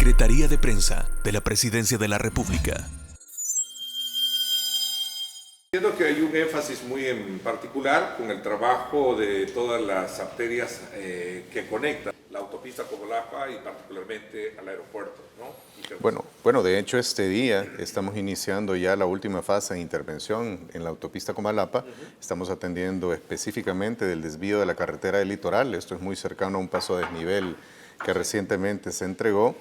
Secretaría de Prensa de la Presidencia de la República. Entiendo que hay un énfasis muy en particular con el trabajo de todas las arterias que conectan la autopista Comalapa y particularmente al aeropuerto, ¿no? Bueno, de hecho este día estamos iniciando ya la última fase de intervención en la autopista Comalapa. Estamos atendiendo específicamente del desvío de la carretera del Litoral. Esto es muy cercano a un paso a desnivel que recientemente se entregó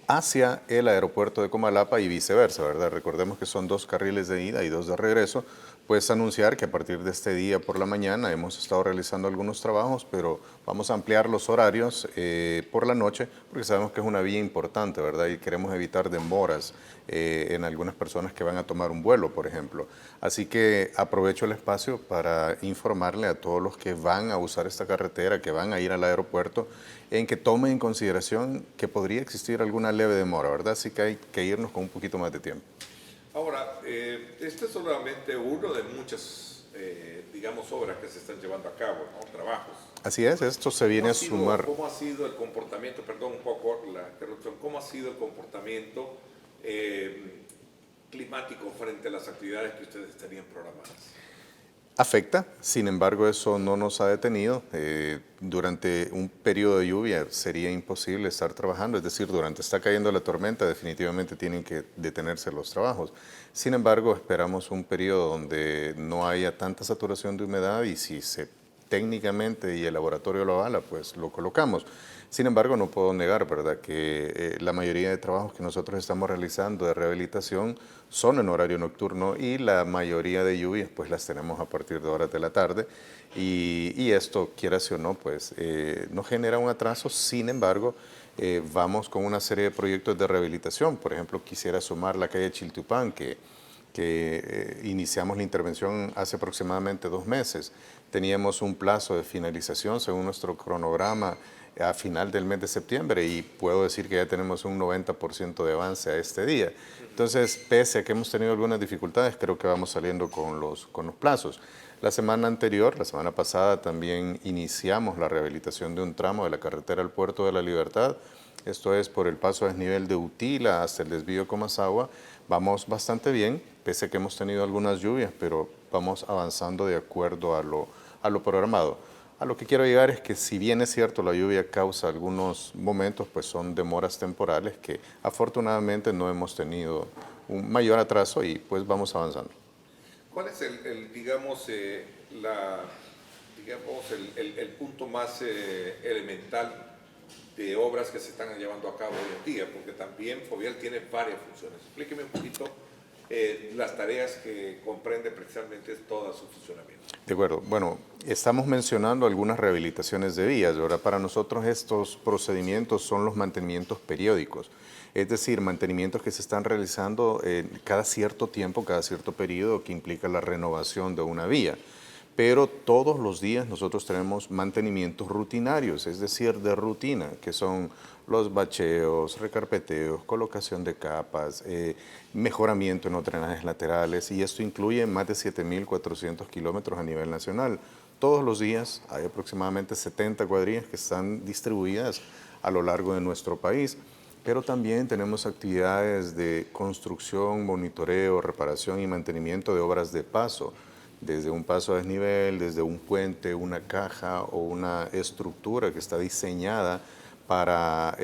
hacia el aeropuerto de Comalapa y viceversa, ¿verdad? Recordemos que son 2 carriles de ida y 2 de regreso. Pues anunciar que a partir de este día por la mañana hemos estado realizando algunos trabajos, pero vamos a ampliar los horarios por la noche, porque sabemos que es una vía importante, ¿verdad? Y queremos evitar demoras en algunas personas que van a tomar un vuelo, por ejemplo. Así que aprovecho el espacio para informarle a todos los que van a usar esta carretera, que van a ir al aeropuerto, en que tomen en consideración que podría existir alguna leve demora, ¿verdad? Así que hay que irnos con un poquito más de tiempo. Ahora, este es solamente uno de muchas, digamos, obras que se están llevando a cabo, ¿no? Trabajos. Así es, esto se viene a sumar. ¿Cómo ha sido el comportamiento, perdón un poco la interrupción, cómo ha sido el comportamiento climático frente a las actividades que ustedes tenían programadas? Afecta, sin embargo, eso no nos ha detenido. Durante un periodo de lluvia sería imposible estar trabajando, es decir, durante está cayendo la tormenta definitivamente tienen que detenerse los trabajos. Sin embargo, esperamos un periodo donde no haya tanta saturación de humedad y si se técnicamente y el laboratorio lo avala, pues lo colocamos. Sin embargo, no puedo negar, ¿verdad?, que la mayoría de trabajos que nosotros estamos realizando de rehabilitación son en horario nocturno y la mayoría de lluvias pues las tenemos a partir de horas de la tarde y esto, quieras o no, pues no genera un atraso. Sin embargo, vamos con una serie de proyectos de rehabilitación. Por ejemplo, quisiera sumar la calle Chiltupán, que iniciamos la intervención hace aproximadamente 2 meses. Teníamos un plazo de finalización según nuestro cronograma a final del mes de septiembre y puedo decir que ya tenemos un 90% de avance a este día. Entonces, pese a que hemos tenido algunas dificultades, creo que vamos saliendo con los plazos. La semana anterior, la semana pasada, también iniciamos la rehabilitación de un tramo de la carretera al Puerto de la Libertad. Esto es por el paso a desnivel de Utila hasta el desvío Comasagua. Vamos bastante bien, pese a que hemos tenido algunas lluvias, pero vamos avanzando de acuerdo a lo programado. A lo que quiero llegar es que si bien es cierto la lluvia causa algunos momentos, pues son demoras temporales que afortunadamente no hemos tenido un mayor atraso y pues vamos avanzando. ¿Cuál es el punto más elemental de obras que se están llevando a cabo hoy en día? Porque también Fovial tiene varias funciones. Explíqueme un poquito las tareas que comprende precisamente todo su funcionamiento. De acuerdo. Bueno, estamos mencionando algunas rehabilitaciones de vías. Ahora, para nosotros estos procedimientos son los mantenimientos periódicos. Es decir, mantenimientos que se están realizando cada cierto tiempo, cada cierto periodo, que implica la renovación de una vía. Pero todos los días nosotros tenemos mantenimientos rutinarios, es decir, de rutina, que son los bacheos, recarpeteos, colocación de capas, mejoramiento en los drenajes laterales, y esto incluye más de 7.400 kilómetros a nivel nacional. Todos los días hay aproximadamente 70 cuadrillas que están distribuidas a lo largo de nuestro país, pero también tenemos actividades de construcción, monitoreo, reparación y mantenimiento de obras de paso, desde un paso a desnivel, desde un puente, una caja o una estructura que está diseñada para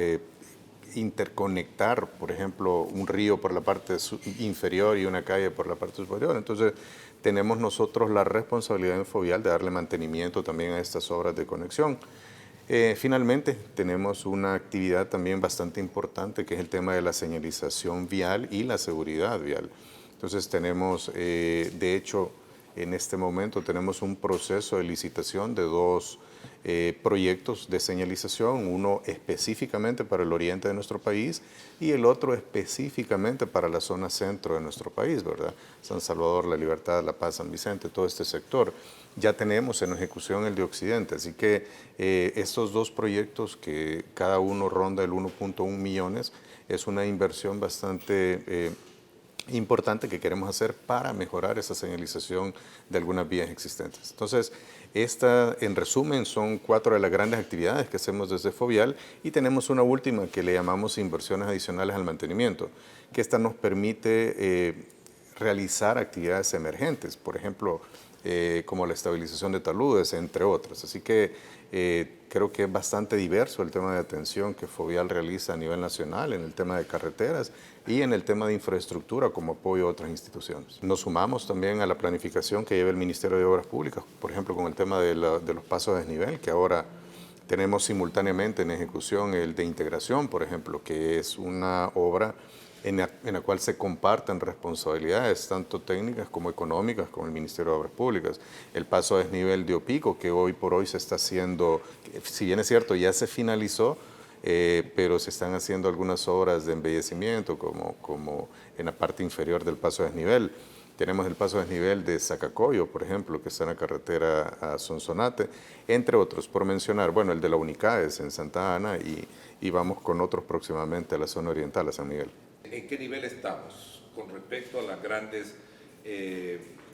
interconectar, por ejemplo, un río por la parte inferior y una calle por la parte superior. Entonces, tenemos nosotros la responsabilidad en Fovial de darle mantenimiento también a estas obras de conexión. Finalmente, tenemos una actividad también bastante importante que es el tema de la señalización vial y la seguridad vial. Entonces, tenemos, de hecho, en este momento tenemos un proceso de licitación de 2 proyectos de señalización, uno específicamente para el oriente de nuestro país y el otro específicamente para la zona centro de nuestro país, ¿verdad? San Salvador, La Libertad, La Paz, San Vicente, todo este sector. Ya tenemos en ejecución el de Occidente, así que estos 2 proyectos que cada uno ronda el 1.1 millones, es una inversión bastante importante que queremos hacer para mejorar esa señalización de algunas vías existentes. Entonces, esta, en resumen, son 4 de las grandes actividades que hacemos desde Fovial y tenemos una última que le llamamos inversiones adicionales al mantenimiento, que esta nos permite realizar actividades emergentes, por ejemplo, como la estabilización de taludes, entre otras. Así que creo que es bastante diverso el tema de atención que Fovial realiza a nivel nacional en el tema de carreteras y en el tema de infraestructura como apoyo a otras instituciones. Nos sumamos también a la planificación que lleva el Ministerio de Obras Públicas, por ejemplo, con el tema de los pasos de desnivel, que ahora tenemos simultáneamente en ejecución el de integración, por ejemplo, que es una obra en la cual se comparten responsabilidades, tanto técnicas como económicas, con el Ministerio de Obras Públicas. El paso a desnivel de Opico, que hoy por hoy se está haciendo, si bien es cierto, ya se finalizó, pero se están haciendo algunas obras de embellecimiento, como en la parte inferior del paso a desnivel. Tenemos el paso a desnivel de Zacacoyo, por ejemplo, que está en la carretera a Sonsonate, entre otros, por mencionar, bueno, el de la Unicaes en Santa Ana y vamos con otros próximamente a la zona oriental, a San Miguel. ¿En qué nivel estamos con respecto a las grandes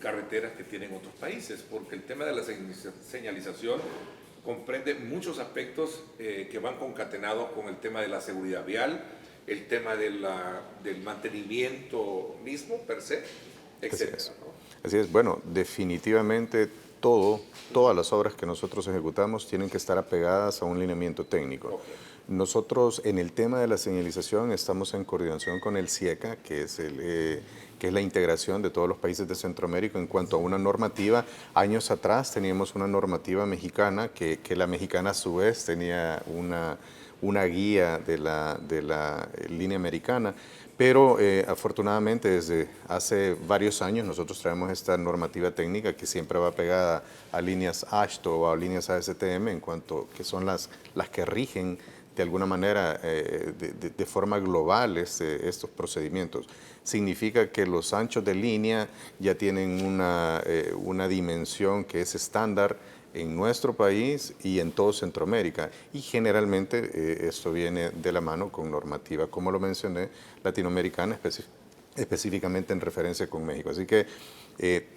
carreteras que tienen otros países? Porque el tema de la señalización comprende muchos aspectos que van concatenados con el tema de la seguridad vial, el tema del mantenimiento mismo per se, etc. Así es. Bueno, definitivamente todas las obras que nosotros ejecutamos tienen que estar apegadas a un lineamiento técnico. Okay. Nosotros en el tema de la señalización estamos en coordinación con el CIECA, que es la integración de todos los países de Centroamérica en cuanto a una normativa. Años atrás teníamos una normativa mexicana que la mexicana a su vez tenía una guía de la línea americana, pero afortunadamente desde hace varios años nosotros traemos esta normativa técnica que siempre va pegada a líneas AASHTO o a líneas ASTM en cuanto que son las que rigen de alguna manera de forma global estos procedimientos. Significa que los anchos de línea ya tienen una dimensión que es estándar en nuestro país y en todo Centroamérica. Y generalmente esto viene de la mano con normativa, como lo mencioné, latinoamericana, específicamente en referencia con México. Así que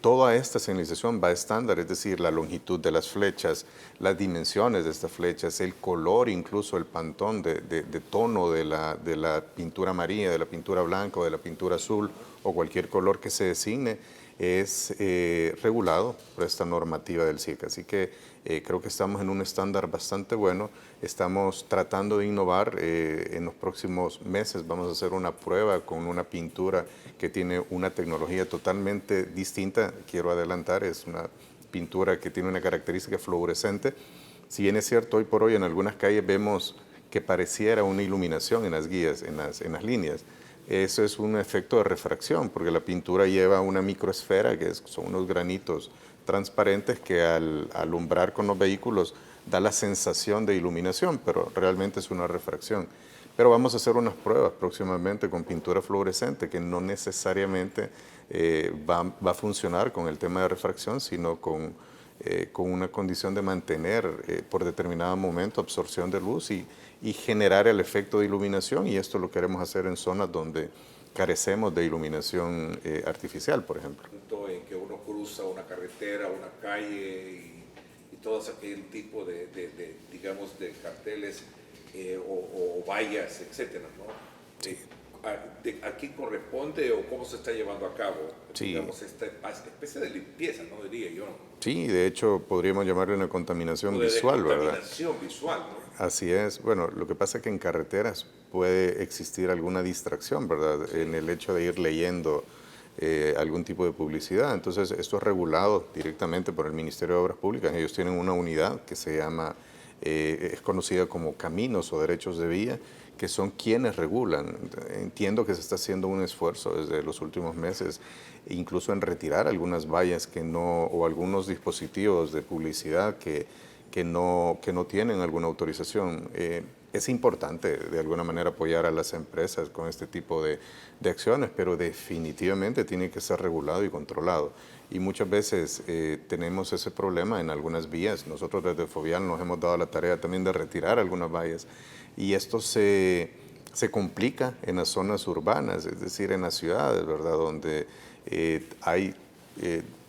toda esta señalización va estándar, es decir, la longitud de las flechas, las dimensiones de estas flechas, el color, incluso el pantón de tono de la pintura amarilla, de la pintura blanca o de la pintura azul o cualquier color que se designe, es regulado por esta normativa del CIECA. Así que creo que estamos en un estándar bastante bueno. Estamos tratando de innovar. En los próximos meses vamos a hacer una prueba con una pintura que tiene una tecnología totalmente distinta. Quiero adelantar, es una pintura que tiene una característica fluorescente. Si bien es cierto, hoy por hoy en algunas calles vemos que pareciera una iluminación en las guías, en las líneas. Eso es un efecto de refracción, porque la pintura lleva una microesfera, que son unos granitos transparentes que al alumbrar con los vehículos da la sensación de iluminación, pero realmente es una refracción. Pero vamos a hacer unas pruebas próximamente con pintura fluorescente, que no necesariamente va a funcionar con el tema de refracción, sino con una condición de mantener por determinado momento absorción de luz y generar el efecto de iluminación, y esto lo queremos hacer en zonas donde carecemos de iluminación artificial, por ejemplo. En que uno cruza una carretera, una calle y todo aquel tipo digamos, de carteles o vallas, etcétera, ¿no? Sí. ¿A quién corresponde o cómo se está llevando a cabo, sí, digamos, esta especie de limpieza, no diría yo? Sí, de hecho podríamos llamarle una contaminación visual, ¿verdad? Contaminación visual, ¿no? Así es. Bueno, lo que pasa es que en carreteras puede existir alguna distracción, ¿verdad? Sí. En el hecho de ir leyendo algún tipo de publicidad. Entonces, esto es regulado directamente por el Ministerio de Obras Públicas. Ellos tienen una unidad que se llama, es conocida como caminos o derechos de vía, que son quienes regulan. Entiendo que se está haciendo un esfuerzo desde los últimos meses, incluso en retirar algunas vallas o algunos dispositivos de publicidad que no tienen alguna autorización. Es importante de alguna manera apoyar a las empresas con este tipo de acciones, pero definitivamente tiene que ser regulado y controlado. Y muchas veces tenemos ese problema en algunas vías. Nosotros desde Fovial nos hemos dado la tarea también de retirar algunas vallas, y esto se se complica en las zonas urbanas, es decir, en las ciudades, ¿verdad? Donde hay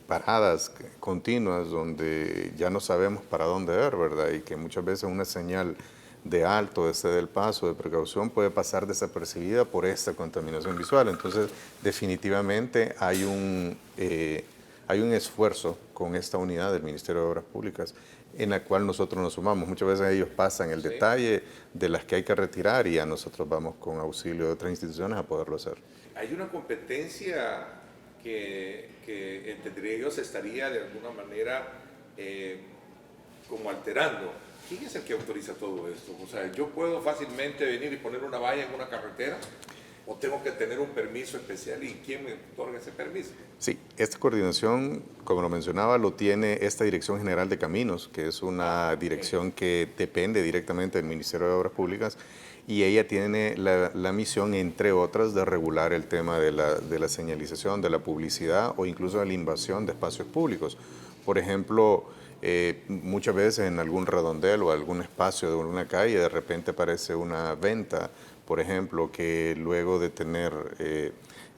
paradas continuas, donde ya no sabemos para dónde ver, ¿verdad? Y que muchas veces una señal de alto, de ceder el paso, de precaución, puede pasar desapercibida por esta contaminación visual. Entonces, definitivamente hay un esfuerzo con esta unidad del Ministerio de Obras Públicas en la cual nosotros nos sumamos. Muchas veces ellos pasan el detalle de las que hay que retirar y a nosotros vamos con auxilio de otras instituciones a poderlo hacer. Hay una competencia que entendería yo se estaría de alguna manera como alterando. ¿Quién es el que autoriza todo esto? O sea, ¿yo puedo fácilmente venir y poner una valla en una carretera o tengo que tener un permiso especial y quién me otorga ese permiso? Sí, esta coordinación, como lo mencionaba, lo tiene esta Dirección General de Caminos, que es una dirección que depende directamente del Ministerio de Obras Públicas y ella tiene la misión, entre otras, de regular el tema de la señalización, de la publicidad o incluso de la invasión de espacios públicos. Por ejemplo, muchas veces en algún redondel o algún espacio de una calle de repente aparece una venta, por ejemplo, que luego de tener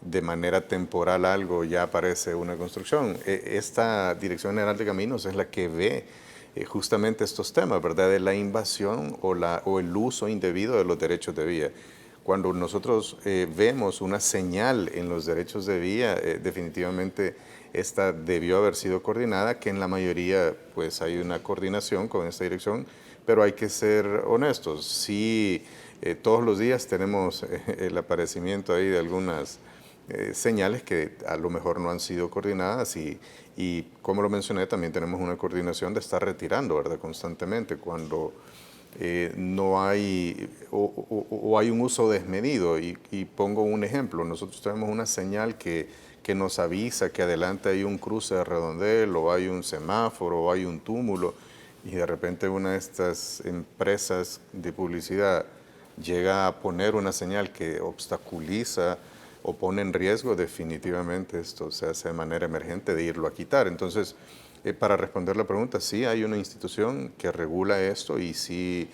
de manera temporal algo ya aparece una construcción. Esta Dirección General de Caminos es la que ve justamente estos temas, ¿verdad? De la invasión o el uso indebido de los derechos de vía. Cuando nosotros vemos una señal en los derechos de vía, definitivamente esta debió haber sido coordinada, que en la mayoría pues hay una coordinación con esta dirección, pero hay que ser honestos. Sí, todos los días tenemos el aparecimiento ahí de algunas señales que a lo mejor no han sido coordinadas y como lo mencioné, también tenemos una coordinación de estar retirando, ¿verdad? Constantemente cuando no hay o hay un uso desmedido. Y pongo un ejemplo, nosotros tenemos una señal que nos avisa que adelante hay un cruce de redondel o hay un semáforo o hay un túmulo y de repente una de estas empresas de publicidad llega a poner una señal que obstaculiza o pone en riesgo, definitivamente esto se hace de manera emergente de irlo a quitar. Entonces, para responder la pregunta, sí hay una institución que regula esto y sí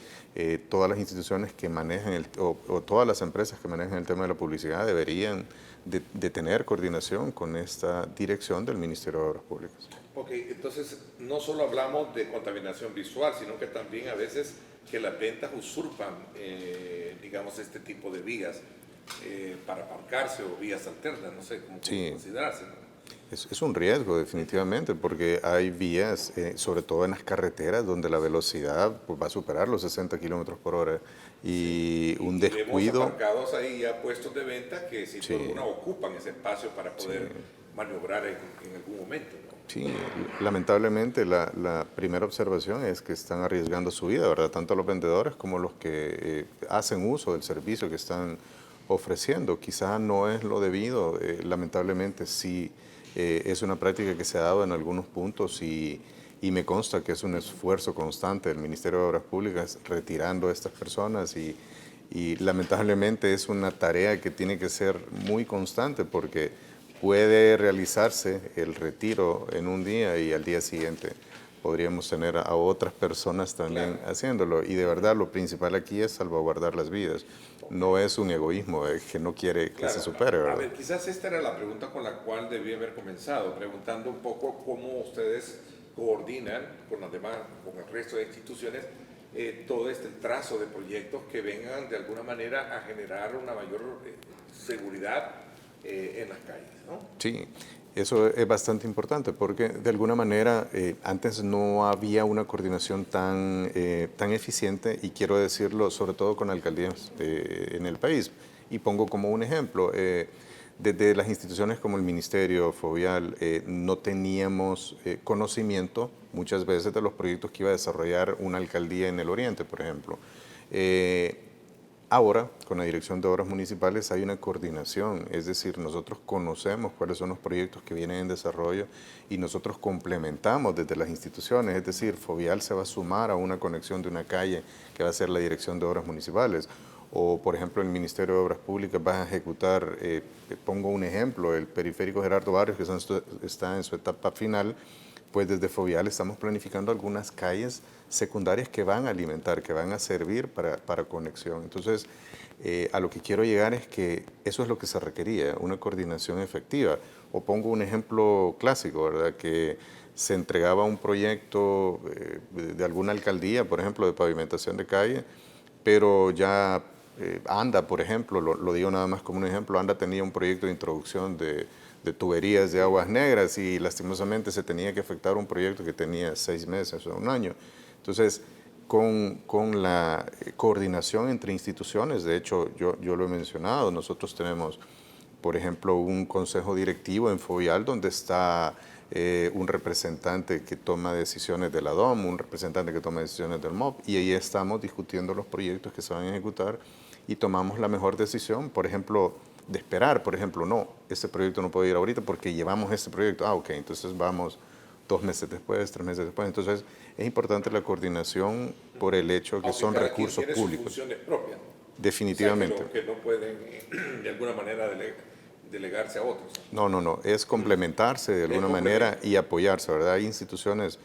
todas las instituciones que manejan o todas las empresas que manejan el tema de la publicidad deberían de tener coordinación con esta dirección del Ministerio de Obras Públicas. Ok, entonces no solo hablamos de contaminación visual, sino que también a veces que las ventas usurpan, digamos, este tipo de vías para aparcarse o vías alternas, no sé cómo Sí. considerarse, ¿no? Es un riesgo definitivamente porque hay vías, sobre todo en las carreteras, donde la velocidad pues, va a superar los 60 kilómetros por hora y un descuido. Vemos aparcados ahí ya puestos de venta que sin Sí. duda alguna ocupan ese espacio para poder maniobrar en algún momento, ¿no? Sí, lamentablemente la primera observación es que están arriesgando su vida, ¿verdad? Tanto los vendedores como los que hacen uso del servicio que están ofreciendo. Quizás no es lo debido, lamentablemente sí es una práctica que se ha dado en algunos puntos y me consta que es un esfuerzo constante del Ministerio de Obras Públicas retirando a estas personas y lamentablemente es una tarea que tiene que ser muy constante porque puede realizarse el retiro en un día y al día siguiente podríamos tener a otras personas también haciéndolo. Y de verdad lo principal aquí es salvaguardar las vidas. No es un egoísmo que no quiere que se supere, ¿verdad? A ver, quizás esta era la pregunta con la cual debí haber comenzado, preguntando un poco cómo ustedes coordinan con las demás, con el resto de instituciones, todo este trazo de proyectos que vengan de alguna manera a generar una mayor seguridad en las calles, ¿no? Sí, eso es bastante importante porque de alguna manera antes no había una coordinación tan eficiente y quiero decirlo sobre todo con alcaldías en el país. Y pongo como un ejemplo, desde las instituciones como el Ministerio, Fovial, no teníamos conocimiento muchas veces de los proyectos que iba a desarrollar una alcaldía en el oriente, por ejemplo. Ahora, con la Dirección de Obras Municipales hay una coordinación, es decir, nosotros conocemos cuáles son los proyectos que vienen en desarrollo y nosotros complementamos desde las instituciones, es decir, Fovial se va a sumar a una conexión de una calle que va a ser la Dirección de Obras Municipales. O, por ejemplo, el Ministerio de Obras Públicas va a ejecutar, pongo un ejemplo, el periférico Gerardo Barrios, que está en su etapa final, pues desde Fovial estamos planificando algunas calles secundarias que van a alimentar, que van a servir para conexión. Entonces, a lo que quiero llegar es que eso es lo que se requería, una coordinación efectiva. O pongo un ejemplo clásico, ¿verdad? Que se entregaba un proyecto de alguna alcaldía, por ejemplo, de pavimentación de calle, pero ya ANDA, por ejemplo, lo digo nada más como un ejemplo, ANDA tenía un proyecto de introducción de tuberías de aguas negras y lastimosamente se tenía que efectuar un proyecto que tenía 6 meses o un año. Entonces, con la coordinación entre instituciones, de hecho yo lo he mencionado, nosotros tenemos, por ejemplo, un consejo directivo en Fovial donde está un representante que toma decisiones de la DOM, un representante que toma decisiones del MOP, y ahí estamos discutiendo los proyectos que se van a ejecutar y tomamos la mejor decisión, por ejemplo, de esperar, por ejemplo, no, este proyecto no puede ir ahorita porque llevamos este proyecto, ok, entonces vamos 2 meses después, 3 meses después, entonces es importante la coordinación por el hecho que son recursos tiene públicos. sus funciones propias. Definitivamente. O sea, que no pueden de alguna manera delegarse a otros. No, es complementarse de alguna manera y apoyarse, ¿verdad? Hay instituciones,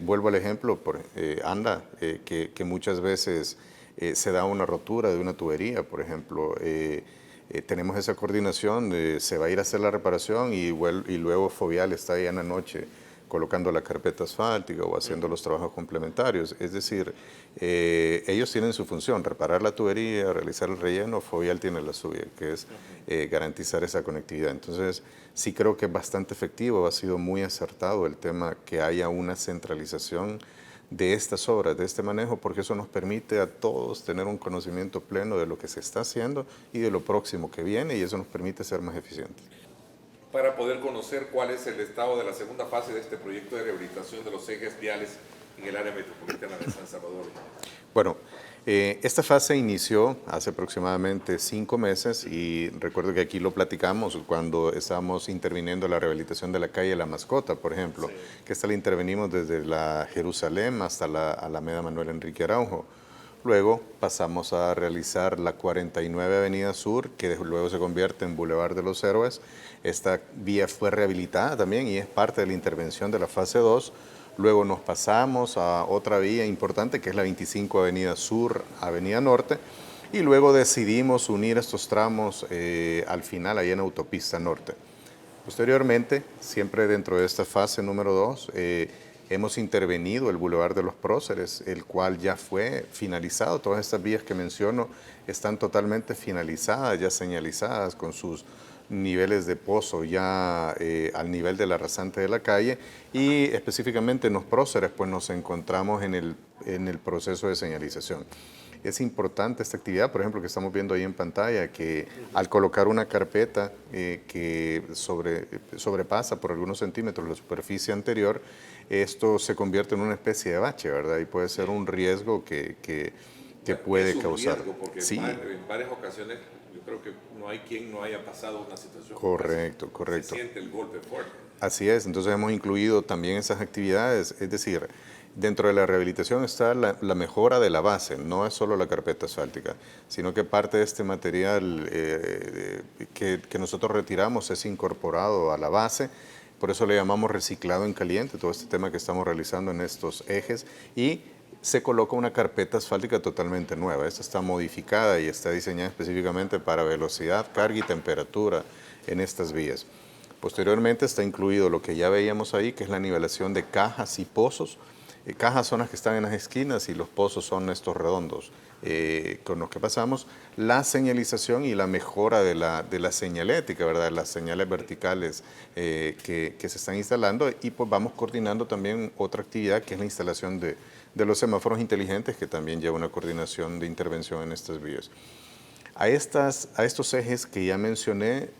vuelvo al ejemplo, por ANDA, que muchas veces se da una rotura de una tubería, por ejemplo. Tenemos esa coordinación, se va a ir a hacer la reparación y luego Fovial está ahí en la noche colocando la carpeta asfáltica o haciendo los trabajos complementarios. Es decir, ellos tienen su función, reparar la tubería, realizar el relleno, Fovial tiene la suya, que es garantizar esa conectividad. Entonces, sí creo que es bastante efectivo, ha sido muy acertado el tema que haya una centralización de estas obras, de este manejo, porque eso nos permite a todos tener un conocimiento pleno de lo que se está haciendo y de lo próximo que viene, y eso nos permite ser más eficientes. Para poder conocer cuál es el estado de la segunda fase de este proyecto de rehabilitación de los ejes viales en el área metropolitana de San Salvador. Bueno, esta fase inició hace aproximadamente 5 meses y recuerdo que aquí lo platicamos cuando estábamos interviniendo en la rehabilitación de la calle La Mascota, por ejemplo, que esta la intervenimos desde la Jerusalén hasta la Alameda Manuel Enrique Araujo. Luego pasamos a realizar la 49 Avenida Sur, que luego se convierte en Boulevard de los Héroes. Esta vía fue rehabilitada también y es parte de la intervención de la fase 2. Luego nos pasamos a otra vía importante, que es la 25 Avenida Sur, Avenida Norte. Y luego decidimos unir estos tramos al final, ahí en Autopista Norte. Posteriormente, siempre dentro de esta fase número 2, hemos intervenido el Boulevard de los Próceres, el cual ya fue finalizado. Todas estas vías que menciono están totalmente finalizadas, ya señalizadas con sus niveles de pozo ya al nivel de la rasante de la calle, y específicamente en los próceres pues nos encontramos en el proceso de señalización. Es importante esta actividad, por ejemplo, que estamos viendo ahí en pantalla, que al colocar una carpeta que sobrepasa por algunos centímetros la superficie anterior, esto se convierte en una especie de bache, ¿verdad? Y puede ser un riesgo que puede causar. Riesgo porque sí. En varias ocasiones yo creo que no hay quien no haya pasado una situación. Correcto. Se siente el golpe fuerte. Así es, entonces hemos incluido también esas actividades, es decir, dentro de la rehabilitación está la mejora de la base, no es solo la carpeta asfáltica, sino que parte de este material que nosotros retiramos es incorporado a la base. Por eso le llamamos reciclado en caliente, todo este tema que estamos realizando en estos ejes, y se coloca una carpeta asfáltica totalmente nueva. Esta está modificada y está diseñada específicamente para velocidad, carga y temperatura en estas vías. Posteriormente está incluido lo que ya veíamos ahí, que es la nivelación de cajas y pozos. Cajas son las que están en las esquinas y los pozos son estos redondos con los que pasamos. La señalización y la mejora de la señalética, ¿verdad? Las señales verticales que se están instalando, y pues vamos coordinando también otra actividad que es la instalación de los semáforos inteligentes, que también lleva una coordinación de intervención en estas vías. A estos ejes que ya mencioné,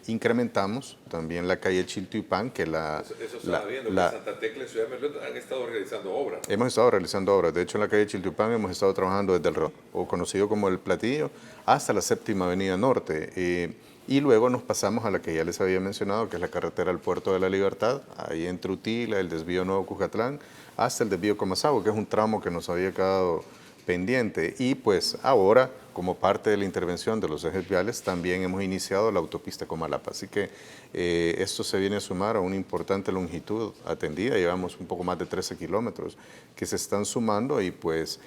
incrementamos también la calle Chiltepán, que Eso estaba viendo, que Santa Tecla y Ciudad de Merlot han estado realizando obras. Hemos estado realizando obras. De hecho, en la calle Chiltepán hemos estado trabajando desde o conocido como el Platillo, hasta la 7ª Avenida Norte. Y luego nos pasamos a la que ya les había mencionado, que es la carretera al Puerto de la Libertad, ahí entre Utila, el desvío Nuevo Cujatlán, hasta el desvío Comasagua, que es un tramo que nos había quedado pendiente. Y pues ahora, como parte de la intervención de los ejes viales, también hemos iniciado la autopista Comalapa. Así que esto se viene a sumar a una importante longitud atendida. Llevamos un poco más de 13 kilómetros que se están sumando y pues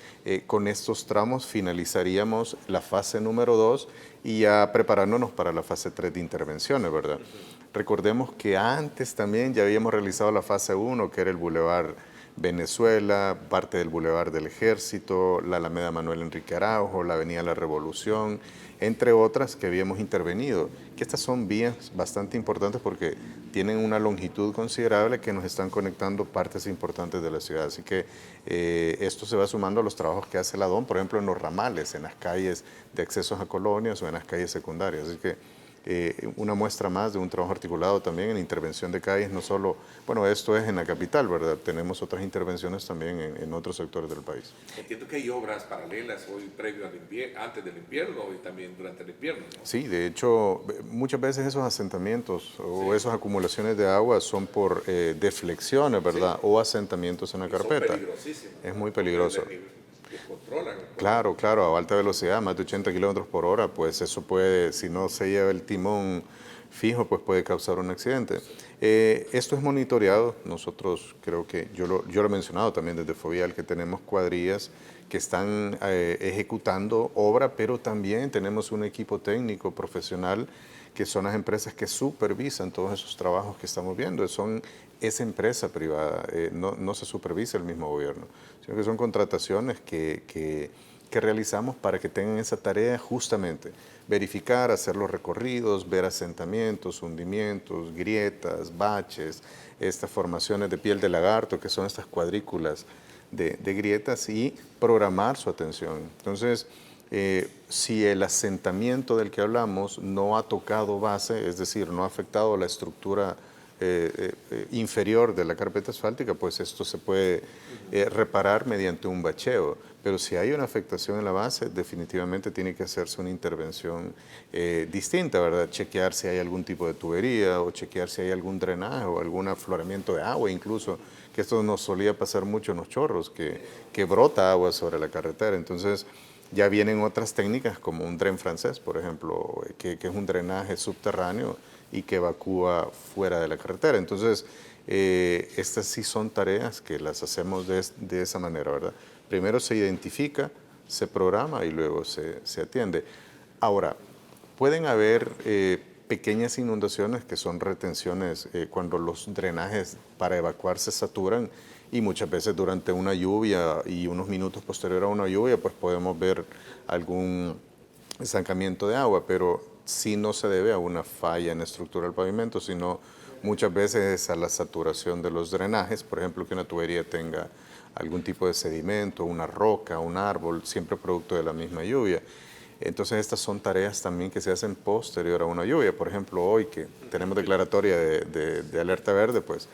con estos tramos finalizaríamos la fase número 2 y ya preparándonos para la fase 3 de intervenciones, ¿verdad? Recordemos que antes también ya habíamos realizado la fase 1, que era el Boulevard Venezuela, parte del Boulevard del Ejército, la Alameda Manuel Enrique Araujo, la Avenida La Revolución, entre otras que habíamos intervenido. Que estas son vías bastante importantes porque tienen una longitud considerable que nos están conectando partes importantes de la ciudad. Así que esto se va sumando a los trabajos que hace la DOM, por ejemplo, en los ramales, en las calles de accesos a colonias o en las calles secundarias. Así que una muestra más de un trabajo articulado también en intervención de calles, no solo, bueno, esto es en la capital, ¿verdad? Tenemos otras intervenciones también en otros sectores del país. Entiendo que hay obras paralelas hoy previo al invierno, antes del invierno y también durante el invierno, ¿no? Sí, de hecho, muchas veces esos asentamientos o esas acumulaciones de agua son por deflexiones, ¿verdad? Sí. O asentamientos en la carpeta. Son peligrosísimos. Es muy peligroso. Descontrolan. Claro, claro, a alta velocidad, más de 80 kilómetros por hora, pues eso puede, si no se lleva el timón fijo, pues puede causar un accidente. Esto es monitoreado, nosotros creo que, yo lo he mencionado también desde Fovial, que tenemos cuadrillas que están ejecutando obra, pero también tenemos un equipo técnico profesional que son las empresas que supervisan todos esos trabajos que estamos viendo. Es empresa privada, no se supervisa el mismo gobierno, sino que son contrataciones que realizamos para que tengan esa tarea justamente, verificar, hacer los recorridos, ver asentamientos, hundimientos, grietas, baches, estas formaciones de piel de lagarto, que son estas cuadrículas de grietas, y programar su atención. Entonces, si el asentamiento del que hablamos no ha tocado base, es decir, no ha afectado la estructura inferior de la carpeta asfáltica, pues esto se puede reparar mediante un bacheo. Pero si hay una afectación en la base, definitivamente tiene que hacerse una intervención distinta, ¿verdad? Chequear si hay algún tipo de tubería o chequear si hay algún drenaje o algún afloramiento de agua, incluso, que esto nos solía pasar mucho en los chorros, que brota agua sobre la carretera. Entonces, ya vienen otras técnicas como un dren francés, por ejemplo, que es un drenaje subterráneo y que evacúa fuera de la carretera. Entonces, estas sí son tareas que las hacemos de esa manera, ¿verdad? Primero se identifica, se programa y luego se atiende. Ahora, pueden haber pequeñas inundaciones que son retenciones cuando los drenajes para evacuar se saturan, y muchas veces durante una lluvia y unos minutos posterior a una lluvia, pues podemos ver algún estancamiento de agua, pero sí no se debe a una falla en la estructura del pavimento, sino muchas veces a la saturación de los drenajes, por ejemplo, que una tubería tenga algún tipo de sedimento, una roca, un árbol, siempre producto de la misma lluvia. Entonces estas son tareas también que se hacen posterior a una lluvia. Por ejemplo, hoy que tenemos declaratoria de alerta verde, pues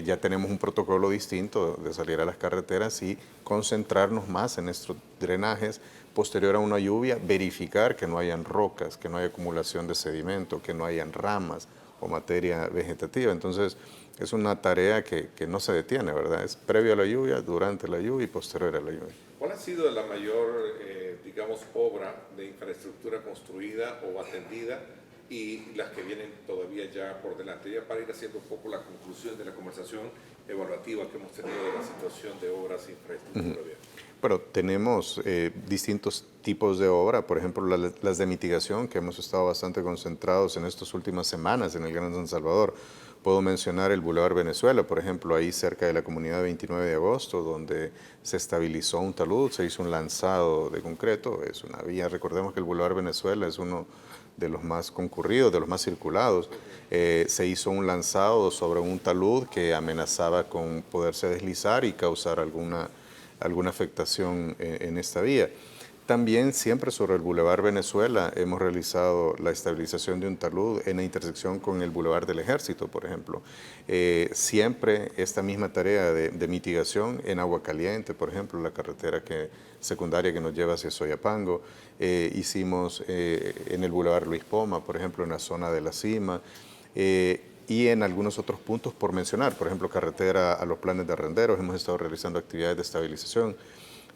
ya tenemos un protocolo distinto de salir a las carreteras y concentrarnos más en estos drenajes posterior a una lluvia, verificar que no hayan rocas, que no haya acumulación de sedimento, que no hayan ramas o materia vegetativa. Entonces es una tarea que no se detiene, ¿verdad? Es previo a la lluvia, durante la lluvia y posterior a la lluvia. ¿Cuál ha sido la mayor, digamos, obra de infraestructura construida o atendida y las que vienen todavía ya por delante? Ya para ir haciendo un poco la conclusión de la conversación evaluativa que hemos tenido de la situación de obras e infraestructura vial. Bueno, tenemos distintos tipos de obra, por ejemplo, las de mitigación, que hemos estado bastante concentrados en estas últimas semanas en el Gran San Salvador. Puedo mencionar el Boulevard Venezuela, por ejemplo, ahí cerca de la comunidad 29 de agosto, donde se estabilizó un talud, se hizo un lanzado de concreto, es una vía. Recordemos que el Boulevard Venezuela es uno de los más concurridos, de los más circulados. Se hizo un lanzado sobre un talud que amenazaba con poderse deslizar y causar alguna afectación en esta vía. También siempre sobre el Boulevard Venezuela hemos realizado la estabilización de un talud en la intersección con el Boulevard del Ejército, por ejemplo. Siempre esta misma tarea de mitigación en Agua Caliente, por ejemplo, la carretera secundaria que nos lleva hacia Soyapango. Hicimos en el Boulevard Luis Poma, por ejemplo, en la zona de La Cima. Y en algunos otros puntos por mencionar, por ejemplo, carretera a los Planes de Renderos, hemos estado realizando actividades de estabilización.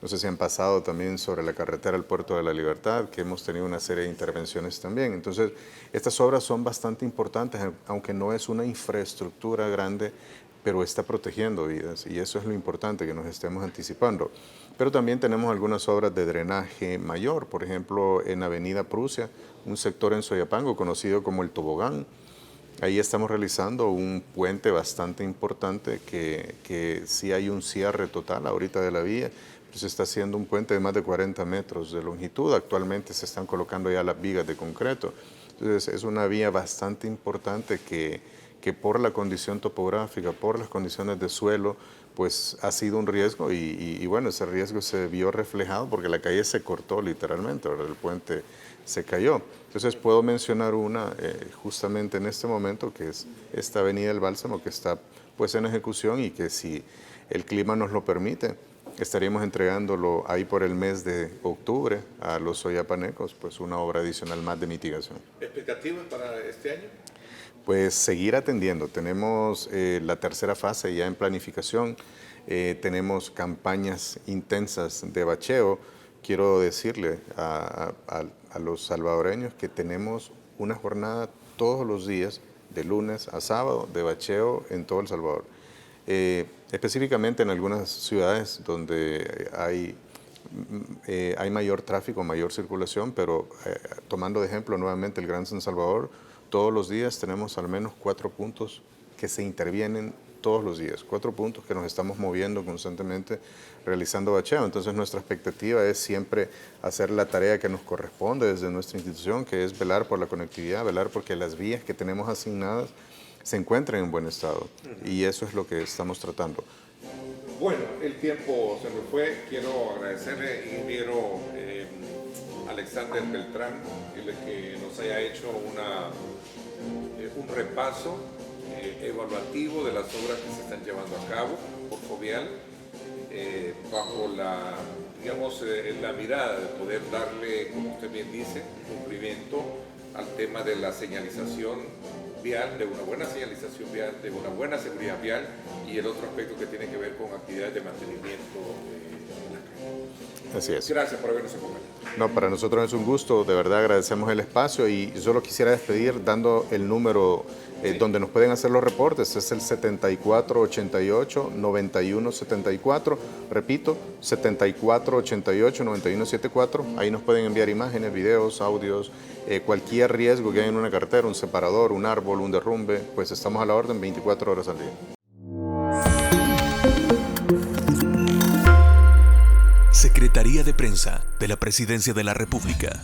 No sé si han pasado también sobre la carretera al Puerto de la Libertad, que hemos tenido una serie de intervenciones también. Entonces, estas obras son bastante importantes, aunque no es una infraestructura grande, pero está protegiendo vidas y eso es lo importante, que nos estemos anticipando. Pero también tenemos algunas obras de drenaje mayor, por ejemplo, en Avenida Prusia, un sector en Soyapango conocido como el Tobogán. Ahí estamos realizando un puente bastante importante que sí hay un cierre total ahorita de la vía. Se está haciendo un puente de más de 40 metros de longitud. Actualmente se están colocando ya las vigas de concreto. Entonces es una vía bastante importante que por la condición topográfica, por las condiciones de suelo, pues ha sido un riesgo y bueno, ese riesgo se vio reflejado porque la calle se cortó literalmente, ¿verdad? El puente se cayó. Entonces puedo mencionar una justamente en este momento, que es esta Avenida del Bálsamo, que está pues en ejecución y que si el clima nos lo permite, estaríamos entregándolo ahí por el mes de octubre a los soyapanecos, pues una obra adicional más de mitigación. ¿Expectativas para este año? Pues seguir atendiendo. Tenemos la tercera fase ya en planificación, tenemos campañas intensas de bacheo. Quiero decirle a los salvadoreños que tenemos una jornada todos los días, de lunes a sábado, de bacheo en todo El Salvador. Específicamente en algunas ciudades donde hay mayor tráfico, mayor circulación, pero tomando de ejemplo nuevamente el Gran San Salvador, todos los días tenemos al menos 4 puntos que se intervienen todos los días, 4 puntos que nos estamos moviendo constantemente realizando bacheo. Entonces nuestra expectativa es siempre hacer la tarea que nos corresponde desde nuestra institución, que es velar por la conectividad, velar porque las vías que tenemos asignadas se encuentren en buen estado. Y eso es lo que estamos tratando. Bueno, el tiempo se me fue. Quiero agradecerle, ingeniero Alexander Beltrán, que nos haya hecho un repaso evaluativo de las obras que se están llevando a cabo por Fovial, bajo la, digamos, la mirada de poder darle, como usted bien dice, cumplimiento al tema de la señalización vial, de una buena señalización vial, de una buena seguridad vial, y el otro aspecto que tiene que ver con actividades de mantenimiento en la calle. Así es. Gracias por habernos acompañado. No, para nosotros es un gusto, de verdad agradecemos el espacio y yo solo quisiera despedir dando el número donde nos pueden hacer los reportes, es el 7488-9174, repito, 7488-9174, ahí nos pueden enviar imágenes, videos, audios, cualquier riesgo que haya en una carretera, un separador, un árbol, un derrumbe, pues estamos a la orden 24 horas al día. Secretaría de Prensa de la Presidencia de la República.